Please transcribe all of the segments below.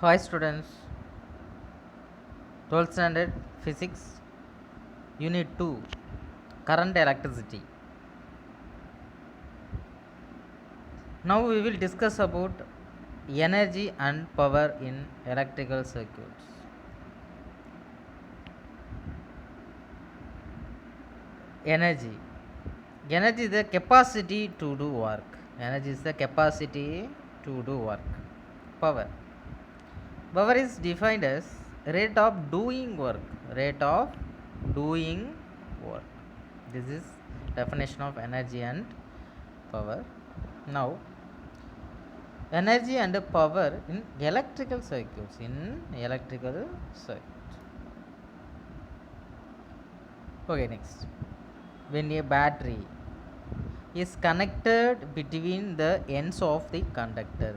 Hi students, 12th standard physics unit 2 current electricity. Now we will discuss about energy and power in electrical circuits. Energy. Energy is the capacity to do work. Energy is the capacity to do work. Power. Power is defined as rate of doing work. Rate of doing work. This is definition of energy and power. Now, energy and power in electrical circuits. In electrical circuits. Okay, next. When a battery is connected between the ends of the conductor,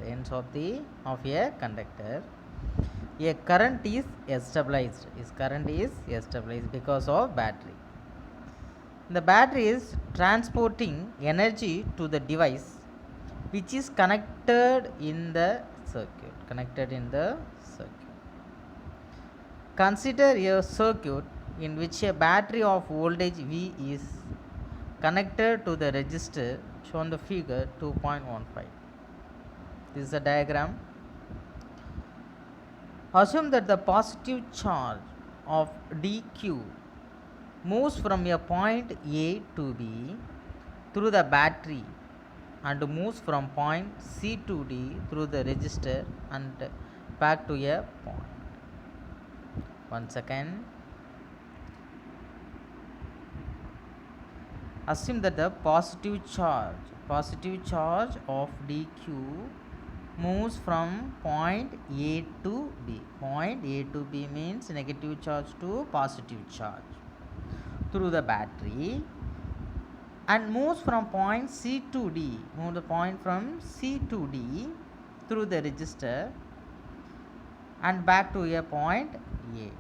of a conductor, a current is stabilized. Is current is stabilized because of battery. The battery is transporting energy to the device which is connected in the circuit. Consider a circuit in which a battery of voltage V is connected to the resistor shown the figure 2.15. This is a diagram. Assume that the positive charge of dq moves from a point A to B through the battery and moves from point C to D through the resistor and back to a point. Once again, assume that the positive charge of dq moves from point A to B. Point A to B means negative charge to positive charge through the battery and moves from point C to D. Move the point from C to D through the resistor and back to a point A.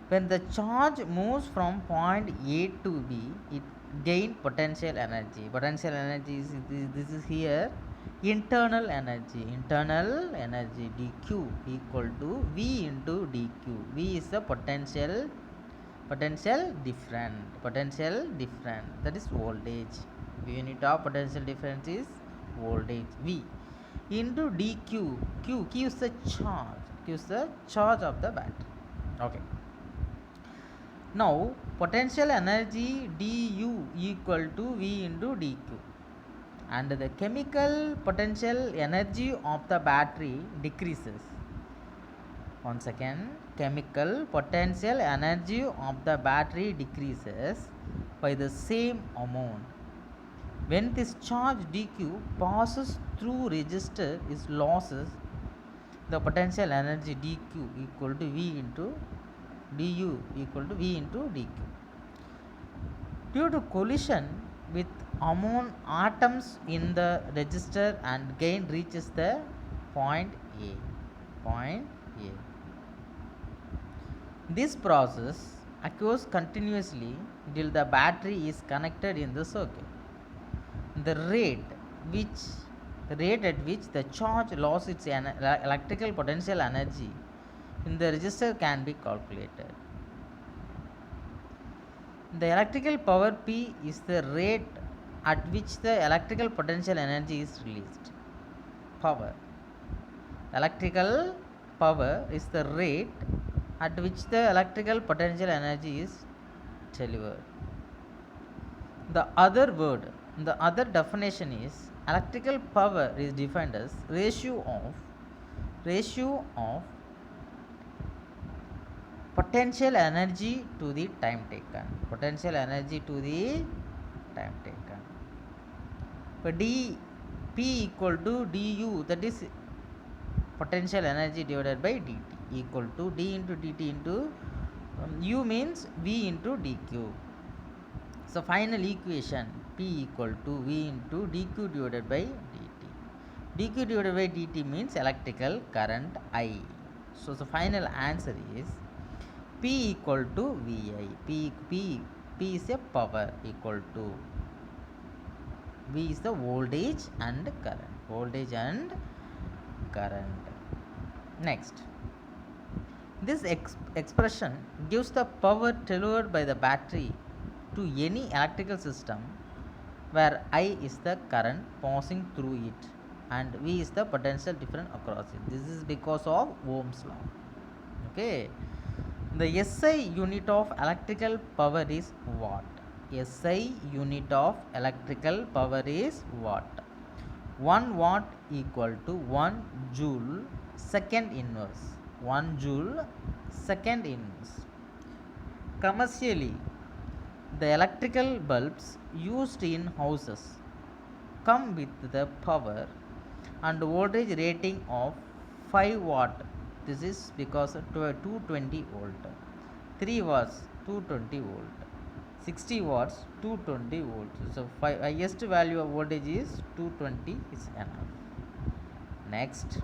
When the charge moves from point A to B, it gains potential energy. Potential energy is this is here internal energy. Internal energy dq equal to V into dq. V is the potential difference, that is voltage. Unit of potential difference is voltage V into dq. Q is the charge of the battery. Okay. Now potential energy du equal to V into dq, and the chemical potential energy of the battery decreases. Once again, chemical potential energy of the battery decreases by the same amount. When this charge dq passes through resistor, it loses the potential energy dq equal to V into du equal to V into dq. Due to collision with among atoms in the resistor and gain reaches the point A. This process occurs continuously till the battery is connected in the circuit. The rate at which the charge loses its electrical potential energy in the resistor can be calculated. The electrical power P is the rate at which the electrical potential energy is released. Power. Electrical power is the rate at which the electrical potential energy is delivered. The other definition is electrical power is defined as ratio of potential energy to the time taken. But P equal to du, that is potential energy divided by dt, equal to d into dt into u means V into dq. So final equation P equal to V into dq divided by dt. dq divided by dt means electrical current I. So the final answer is P equal to Vi. P is a power equal to V is the voltage and current. Voltage and current. Next, this expression gives the power delivered by the battery to any electrical system where I is the current passing through it and V is the potential difference across it. This is because of Ohm's law. Okay. The SI unit of electrical power is watt. SI unit of electrical power is watt. 1 watt equal to 1 joule second inverse. 1 joule second inverse. Commercially, the electrical bulbs used in houses come with the power and voltage rating of 5 watt. This is because of 220 volt. 3 watts 220 volt. 60 watts 220 volts. So highest value of voltage is 220 is enough. Next,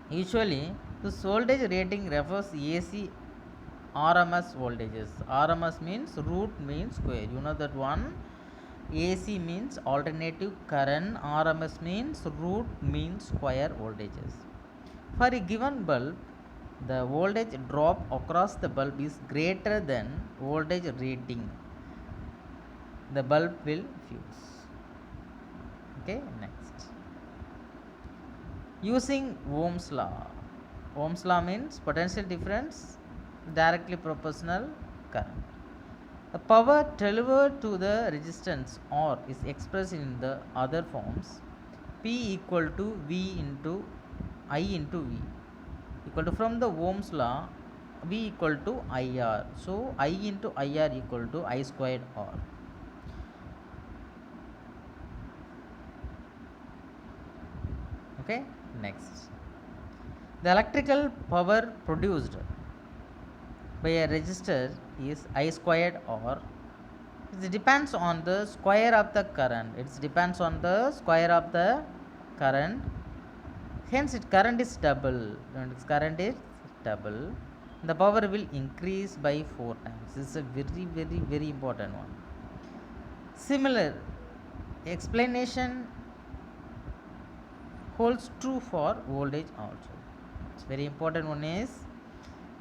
usually this voltage rating refers AC RMS voltages. RMS means root means square. You know that one. AC means alternative current. RMS means root means square voltages. For a given bulb, the voltage drop across the bulb is greater than voltage rating. The bulb will fuse. Okay, next. Using Ohm's law. Ohm's law means potential difference directly proportional current. The power delivered to the resistance R is expressed in the other forms. P equal to V into I into V equal to, from the Ohm's law, V equal to IR. So I into IR equal to I squared R. Okay, next. The electrical power produced by a resistor is I squared R. It depends on the square of the current. It depends on the square of the current. Hence, its current is double. When its current is double, the power will increase by 4 times. This is a very important one. Similar explanation holds true for voltage also. It's very important one is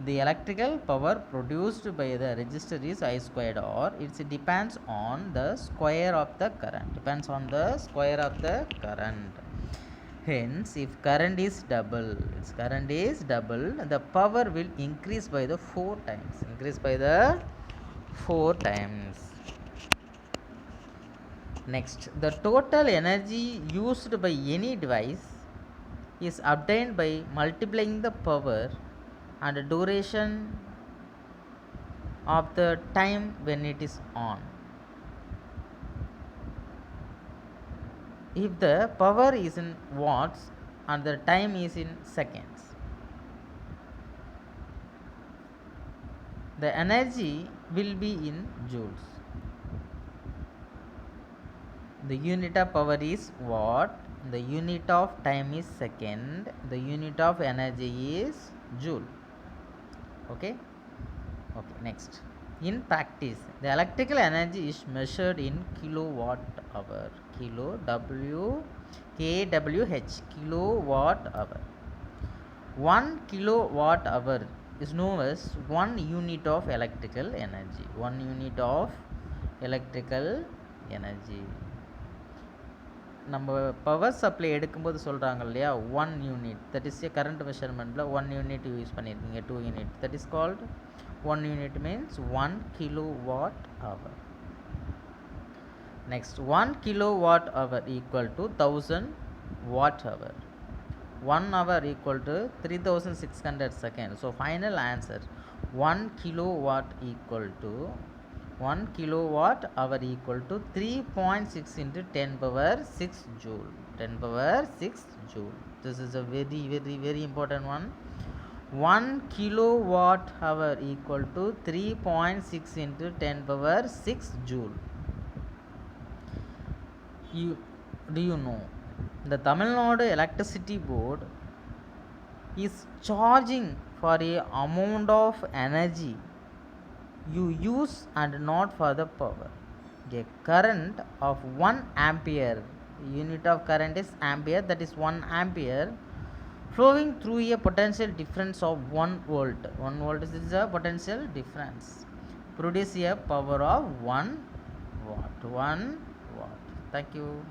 the electrical power produced by the resistor is I squared R. It depends on the square of the current. Depends on the square of the current. Hence, if current is double, the power will increase by the 4 times. Increase by the 4 times. Next, the total energy used by any device is obtained by multiplying the power and the duration of the time when it is on. If the power is in watts and the time is in seconds, the energy will be in joules. The unit of power is watt, the unit of time is second, the unit of energy is joule. Okay, next. In practice, the electrical energy is measured in kilowatt hour. kWh, kilowatt hour. 1 kilowatt hour is known as 1 unit of electrical energy. 1 unit of electrical energy. நம்ம power supply எடுக்கும்போது சொல்கிறாங்க இல்லையா, 1 unit, that is a current மெஷர்மெண்ட்டில் 1 unit use பண்ணியிருக்கீங்க, 2 unit, that is called 1 unit means 1 kilowatt hour. Next, 1 kilowatt hour equal to 1000 watt hour. 1 hour equal to 3600 seconds. So final answer, 1 kilowatt equal to 1 kilowatt hour equal to 3.6 into 10 power 6 joule. 10 power 6 joule. This is a very important one. 1 kilowatt hour equal to 3.6 into 10 power 6 joule. Do you know the Tamil Nadu Electricity Board is charging for a amount of energy you use and not for the power. A current of 1 ampere, unit of current is ampere, that is 1 ampere, flowing through a potential difference of 1 volt. 1 volt is a potential difference, produce a power of 1 watt. 1 watt. Thank you.